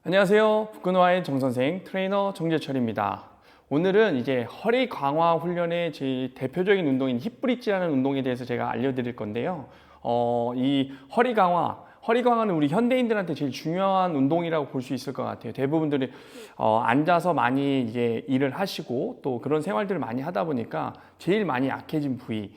안녕하세요. 북근화의 정선생 트레이너 정재철입니다. 오늘은 이제 허리 강화 훈련의 제 대표적인 운동인 힙브릿지라는 운동에 대해서 제가 알려드릴 건데요. 이 허리 강화는 우리 현대인들한테 제일 중요한 운동이라고 볼 수 있을 것 같아요. 대부분들이 앉아서 많이 이제 일을 하시고 또 그런 생활들을 많이 하다 보니까 제일 많이 약해진 부위,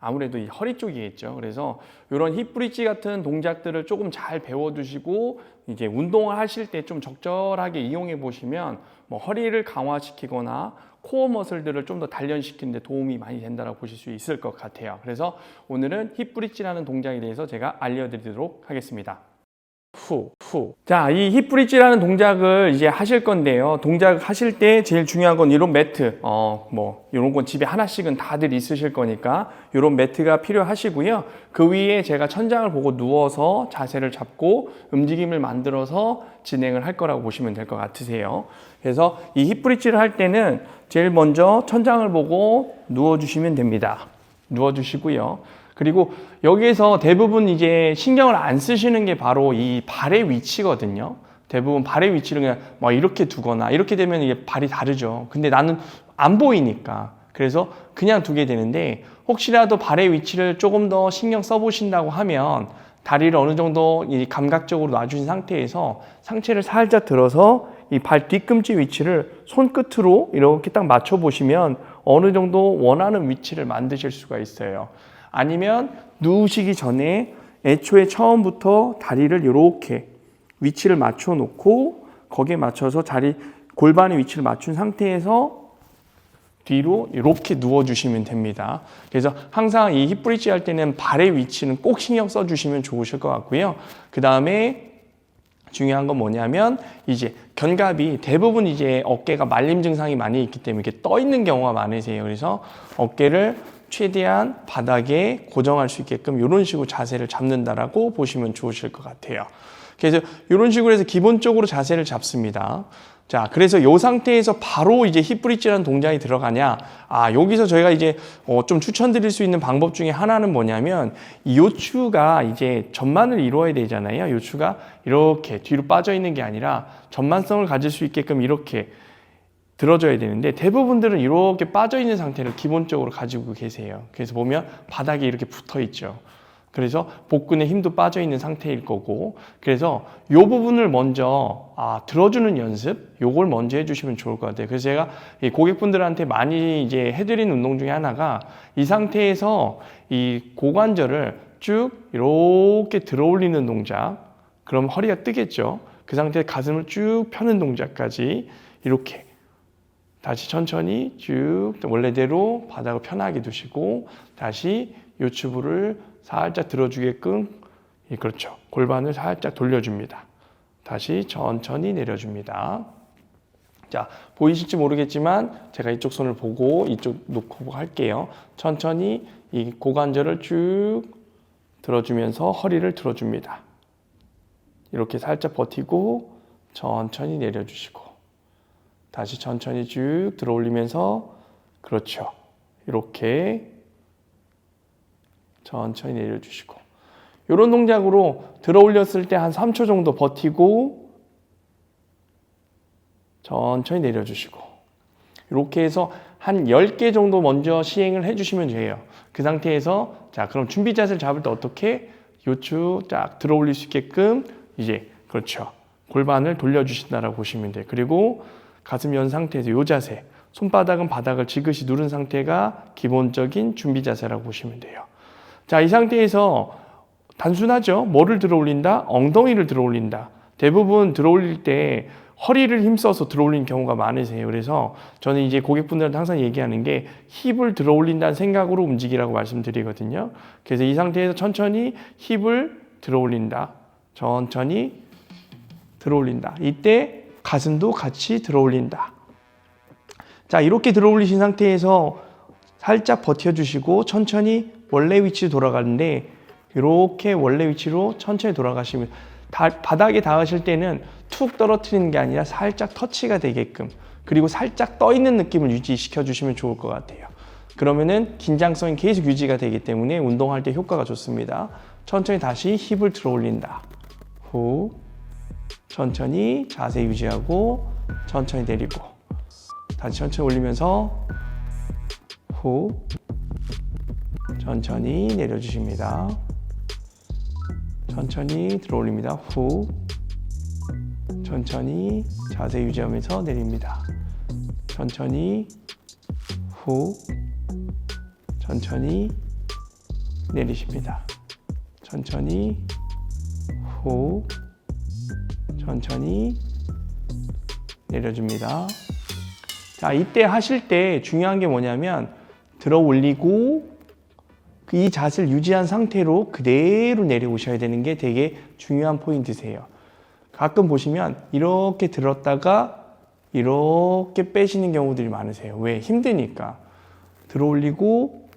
아무래도 이 허리 쪽이겠죠. 그래서 이런 힙브릿지 같은 동작들을 조금 잘 배워두시고 이제 운동을 하실 때 좀 적절하게 이용해 보시면 뭐 허리를 강화시키거나 코어 머슬들을 좀 더 단련시키는 데 도움이 많이 된다고 보실 수 있을 것 같아요. 그래서 오늘은 힙브릿지라는 동작에 대해서 제가 알려드리도록 하겠습니다. 자, 이 힙브릿지라는 동작을 이제 하실 건데요. 동작 하실 때 제일 중요한 건 이런 매트, 이런 건 집에 하나씩은 다들 있으실 거니까 이런 매트가 필요하시고요. 그 위에 제가 천장을 보고 누워서 자세를 잡고 움직임을 만들어서 진행을 할 거라고 보시면 될 것 같으세요. 그래서 이 힙브릿지를 할 때는 제일 먼저 천장을 보고 누워주시면 됩니다. 누워주시고요. 그리고 여기에서 대부분 이제 신경을 안 쓰시는 게 바로 이 발의 위치거든요. 대부분 발의 위치를 그냥 막 이렇게 두거나 이렇게 되면 이게 발이 다르죠. 근데 나는 안 보이니까. 그래서 그냥 두게 되는데 혹시라도 발의 위치를 조금 더 신경 써보신다고 하면 다리를 어느 정도 감각적으로 놔주신 상태에서 상체를 살짝 들어서 이 발 뒤꿈치 위치를 손끝으로 이렇게 딱 맞춰보시면 어느 정도 원하는 위치를 만드실 수가 있어요. 아니면 누우시기 전에 애초에 처음부터 다리를 이렇게 위치를 맞춰 놓고 거기에 맞춰서 골반의 위치를 맞춘 상태에서 뒤로 이렇게 누워 주시면 됩니다. 그래서 항상 이 힙브릿지 할 때는 발의 위치는 꼭 신경 써 주시면 좋으실 것 같고요. 그 다음에 중요한 건 뭐냐면 이제 견갑이 대부분 이제 어깨가 말림 증상이 많이 있기 때문에 이렇게 떠 있는 경우가 많으세요. 그래서 어깨를 최대한 바닥에 고정할 수 있게끔 이런 식으로 자세를 잡는다라고 보시면 좋으실 것 같아요. 그래서 이런 식으로 해서 기본적으로 자세를 잡습니다. 자, 그래서 이 상태에서 바로 이제 힙브릿지라는 동작이 들어가냐? 여기서 저희가 이제 좀 추천드릴 수 있는 방법 중에 하나는 뭐냐면 이 요추가 이제 전만을 이루어야 되잖아요. 요추가 이렇게 뒤로 빠져 있는 게 아니라 전만성을 가질 수 있게끔 이렇게 들어줘야 되는데 대부분들은 이렇게 빠져있는 상태를 기본적으로 가지고 계세요. 그래서 보면 바닥에 이렇게 붙어 있죠. 그래서 복근에 힘도 빠져있는 상태일 거고 그래서 이 부분을 먼저 들어주는 연습 요걸 먼저 해주시면 좋을 것 같아요. 그래서 제가 이 고객분들한테 많이 이제 해드리는 운동 중에 하나가 이 상태에서 이 고관절을 쭉 이렇게 들어 올리는 동작, 그럼 허리가 뜨겠죠. 그 상태에 가슴을 쭉 펴는 동작까지 이렇게 다시 천천히 쭉 원래대로 바닥을 편하게 두시고 다시 요추부를 살짝 들어주게끔 그렇죠. 골반을 살짝 돌려줍니다. 다시 천천히 내려줍니다. 자, 보이실지 모르겠지만 제가 이쪽 손을 보고 이쪽 놓고 할게요. 천천히 이 고관절을 쭉 들어주면서 허리를 들어줍니다. 이렇게 살짝 버티고 천천히 내려주시고 다시 천천히 쭉 들어 올리면서 그렇죠. 이렇게 천천히 내려주시고 이런 동작으로 들어 올렸을 때 한 3초 정도 버티고 천천히 내려주시고 이렇게 해서 한 10개 정도 먼저 시행을 해주시면 돼요. 그 상태에서 자, 그럼 준비 자세를 잡을 때 어떻게 요추 쫙 들어 올릴 수 있게끔 이제 그렇죠. 골반을 돌려주신다라고 보시면 돼요. 그리고 가슴 연 상태에서 이 자세, 손바닥은 바닥을 지그시 누른 상태가 기본적인 준비 자세라고 보시면 돼요. 자, 이 상태에서 단순하죠. 뭐를 들어 올린다? 엉덩이를 들어 올린다. 대부분 들어 올릴 때 허리를 힘써서 들어 올리는 경우가 많으세요. 그래서 저는 이제 고객분들한테 항상 얘기하는 게 힙을 들어 올린다는 생각으로 움직이라고 말씀드리거든요. 그래서 이 상태에서 천천히 힙을 들어 올린다. 천천히 들어 올린다. 이때 가슴도 같이 들어 올린다. 자, 이렇게 들어 올리신 상태에서 살짝 버텨주시고 천천히 원래 위치로 돌아가는데 이렇게 원래 위치로 천천히 돌아가시면 바닥에 닿으실 때는 툭 떨어뜨리는 게 아니라 살짝 터치가 되게끔 그리고 살짝 떠 있는 느낌을 유지시켜 주시면 좋을 것 같아요. 그러면은 긴장성이 계속 유지가 되기 때문에 운동할 때 효과가 좋습니다. 천천히 다시 힙을 들어 올린다. 후, 천천히 자세 유지하고 천천히 내리고 다시 천천히 올리면서 후 천천히 내려주십니다. 천천히 들어 올립니다. 후 천천히 자세 유지하면서 내립니다. 천천히 후 천천히 내리십니다. 천천히 후 천천히 내려줍니다. 자, 이때 하실 때 중요한 게 뭐냐면 들어 올리고 이 자세를 유지한 상태로 그대로 내려오셔야 되는 게 되게 중요한 포인트세요. 가끔 보시면 이렇게 들었다가 이렇게 빼시는 경우들이 많으세요. 왜? 힘드니까. 들어 올리고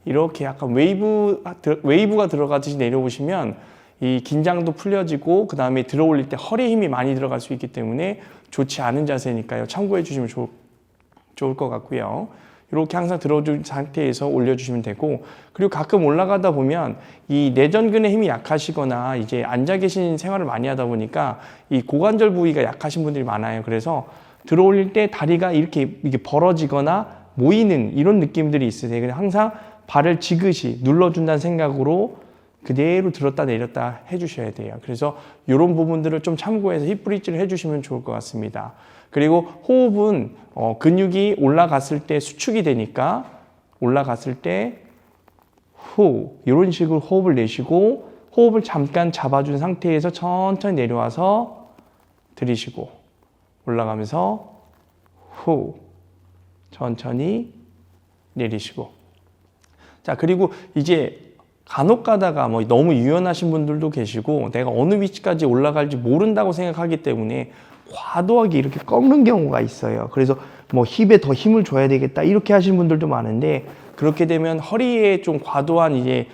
이렇게 약간 웨이브가 들어가듯이 내려오시면 이 긴장도 풀려지고 그 다음에 들어 올릴 때 허리에 힘이 많이 들어갈 수 있기 때문에 좋지 않은 자세니까요. 참고해 주시면 좋을 것 같고요. 이렇게 항상 들어준 상태에서 올려주시면 되고, 그리고 가끔 올라가다 보면 이 내전근의 힘이 약하시거나 이제 앉아 계신 생활을 많이 하다 보니까 이 고관절 부위가 약하신 분들이 많아요. 그래서 들어 올릴 때 다리가 이렇게 벌어지거나 모이는 이런 느낌들이 있으세요. 그래서 항상 발을 지그시 눌러준다는 생각으로 그대로 들었다 내렸다 해주셔야 돼요. 그래서 이런 부분들을 좀 참고해서 힙브릿지를 해주시면 좋을 것 같습니다. 그리고 호흡은 근육이 올라갔을 때 수축이 되니까 올라갔을 때 후 이런 식으로 호흡을 내쉬고 호흡을 잠깐 잡아준 상태에서 천천히 내려와서 들이쉬고 올라가면서 후 천천히 내리시고. 자, 그리고 이제 간혹 가다가 뭐 너무 유연하신 분들도 계시고 내가 어느 위치까지 올라갈지 모른다고 생각하기 때문에 과도하게 이렇게 꺾는 경우가 있어요. 그래서 뭐 힙에 더 힘을 줘야 되겠다 이렇게 하시는 분들도 많은데, 그렇게 되면 허리에 좀 과도한 이제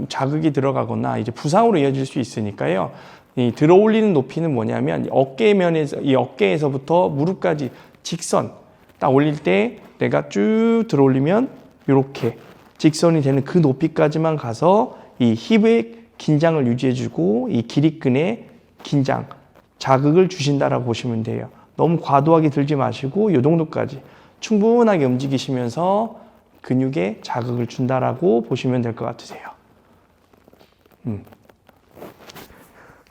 자극이 들어가거나 이제 부상으로 이어질 수 있으니까요. 이 들어 올리는 높이는 뭐냐면 어깨면에서 이 어깨에서부터 무릎까지 직선 딱 올릴 때 내가 쭉 들어 올리면 이렇게 직선이 되는 그 높이까지만 가서 이 힙의 긴장을 유지해주고 이 기립근의 긴장, 자극을 주신다라고 보시면 돼요. 너무 과도하게 들지 마시고 이 정도까지 충분하게 움직이시면서 근육에 자극을 준다라고 보시면 될 것 같으세요.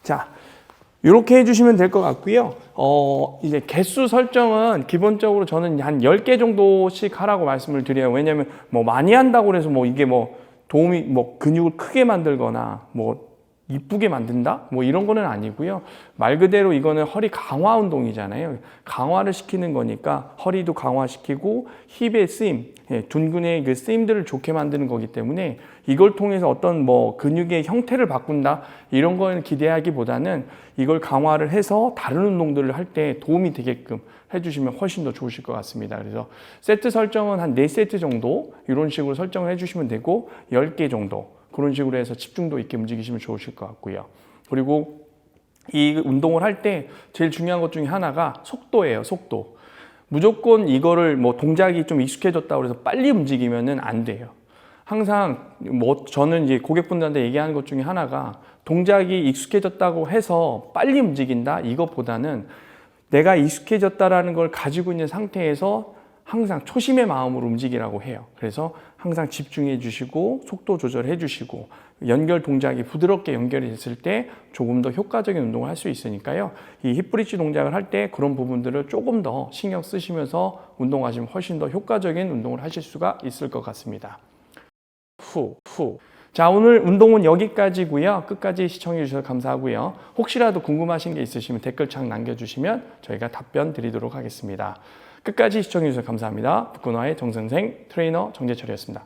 자, 이렇게 해주시면 될 것 같고요. 이제 개수 설정은 기본적으로 저는 한 10개 정도씩 하라고 말씀을 드려요. 왜냐면 뭐 많이 한다고 해서 뭐 이게 뭐 도움이 뭐 근육을 크게 만들거나 뭐 이쁘게 만든다? 뭐 이런 거는 아니고요. 말 그대로 이거는 허리 강화 운동이잖아요. 강화를 시키는 거니까 허리도 강화시키고 힙의 쓰임, 둔근의 그 쓰임들을 좋게 만드는 거기 때문에 이걸 통해서 어떤 뭐 근육의 형태를 바꾼다 이런 거는 기대하기보다는 이걸 강화를 해서 다른 운동들을 할 때 도움이 되게끔 해주시면 훨씬 더 좋으실 것 같습니다. 그래서 세트 설정은 한 4세트 정도 이런 식으로 설정을 해주시면 되고 10개 정도 그런 식으로 해서 집중도 있게 움직이시면 좋으실 것 같고요. 그리고 이 운동을 할 때 제일 중요한 것 중에 하나가 속도예요. 속도. 무조건 이거를 뭐 동작이 좀 익숙해졌다고 해서 빨리 움직이면은 안 돼요. 항상 뭐 저는 이제 고객분들한테 얘기하는 것 중에 하나가 동작이 익숙해졌다고 해서 빨리 움직인다 이것보다는 내가 익숙해졌다라는 걸 가지고 있는 상태에서 항상 초심의 마음으로 움직이라고 해요. 그래서 항상 집중해 주시고 속도 조절해 주시고 연결 동작이 부드럽게 연결이 됐을 때 조금 더 효과적인 운동을 할 수 있으니까요. 이 힙브릿지 동작을 할 때 그런 부분들을 조금 더 신경 쓰시면서 운동하시면 훨씬 더 효과적인 운동을 하실 수가 있을 것 같습니다. 자, 오늘 운동은 여기까지고요. 끝까지 시청해 주셔서 감사하고요. 혹시라도 궁금하신 게 있으시면 댓글창 남겨주시면 저희가 답변 드리도록 하겠습니다. 끝까지 시청해 주셔서 감사합니다. 북근화의 정선생 트레이너 정재철이었습니다.